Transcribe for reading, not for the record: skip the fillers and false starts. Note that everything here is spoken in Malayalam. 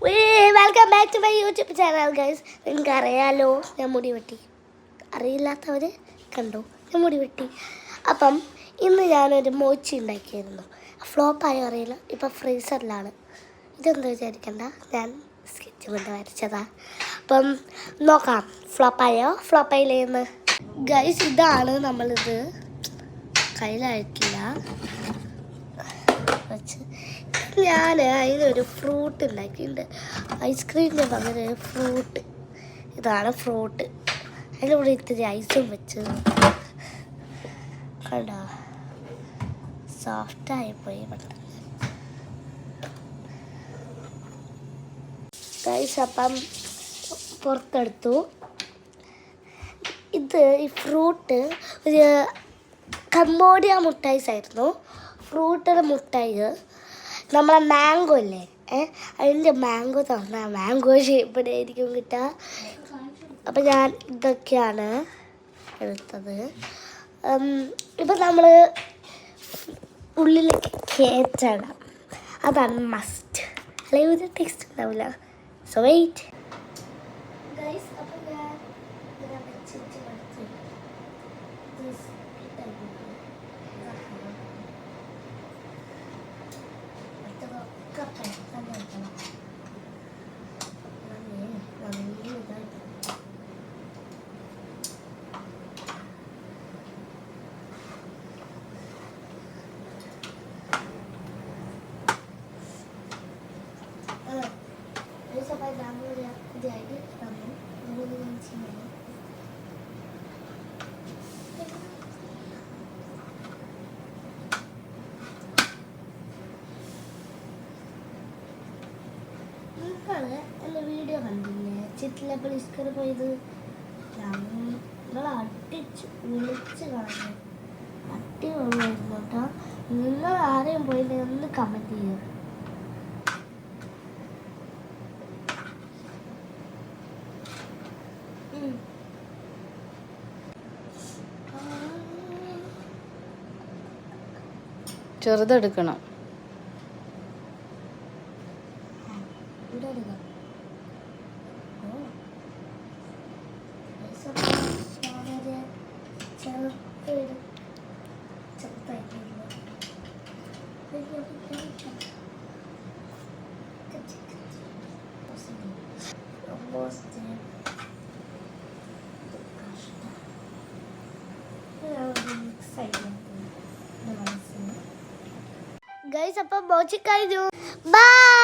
Welcome back to my YouTube channel guys. നിങ്ങൾക്ക് അറിയാലോ ഞാൻ മുടി വെട്ടി. അറിയില്ലാത്തവർ കണ്ടോ, ഞാൻ മുടി വെട്ടി. അപ്പം ഇന്ന് ഞാനൊരു മോച്ചി ഉണ്ടാക്കിയായിരുന്നു. ഫ്ലോപ്പായോ അറിയില്ല, ഇപ്പം ഫ്രീസറിലാണ്. ഇതെന്താ വിചാരിക്കണ്ട, ഞാൻ സ്കെച്ച് കൊണ്ട് വരച്ചതാ. അപ്പം നോക്കാം ഫ്ലോപ്പായില്ലേന്ന്. ഗൈസ് ഇതാണ് നമ്മളിത്, കയ്യിലായിട്ടില്ല വെച്ച് ഞാൻ അതിനൊരു ഫ്രൂട്ട് ഉണ്ടാക്കിയിട്ടുണ്ട്. ഐസ്ക്രീമിൻ്റെ പകരം ഫ്രൂട്ട്. ഇതാണ് ഫ്രൂട്ട്. അതിലൂടെ ഇത്തിരി ഐസും വെച്ച് കണ്ടോ, സോഫ്റ്റായിപ്പോയി പെട്ടെന്ന്. ഗൈസ് അപ്പം പുറത്തെടുത്തു. ഈ ഫ്രൂട്ട് ഒരു കംബോഡിയ മുട്ടായിസ് ആയിരുന്നു. ഫ്രൂട്ടിൻ്റെ മുട്ടായി നമ്മളെ മാംഗോ ഇല്ലേ, അതിൻ്റെ മാംഗോ തുറന്നാൽ മാംഗോ ഷേപ്പിടെ ആയിരിക്കും കിട്ടുക. അപ്പം ഞാൻ ഇതൊക്കെയാണ് എടുത്തത്. ഇപ്പം നമ്മൾ ഉള്ളിലേക്ക് കയറ്റണം, അതാണ് മസ്റ്റ്, അല്ലെങ്കിൽ ഒരു ടേസ്റ്റ് ഉണ്ടാവില്ല. So wait guys. അപ്പം ഞാൻ എൻ്റെ വീഡിയോ കണ്ടില്ലേ, ചിറ്റിലെ പോലീസ്കർ പോയത്? ഞങ്ങൾ അടിച്ച് വിളിച്ച് കളഞ്ഞു, അടിപൊളിയായിരുന്നു കേട്ടോ. നിങ്ങൾ ആരെയും പോയില്ലേ ഒന്ന് കമൻറ്റ് ചെയ്യുക. ചെറുതെടുക്കണം. ഗൈസ് അപ്പം മോച്ചി കഴിഞ്ഞു. ബൈ.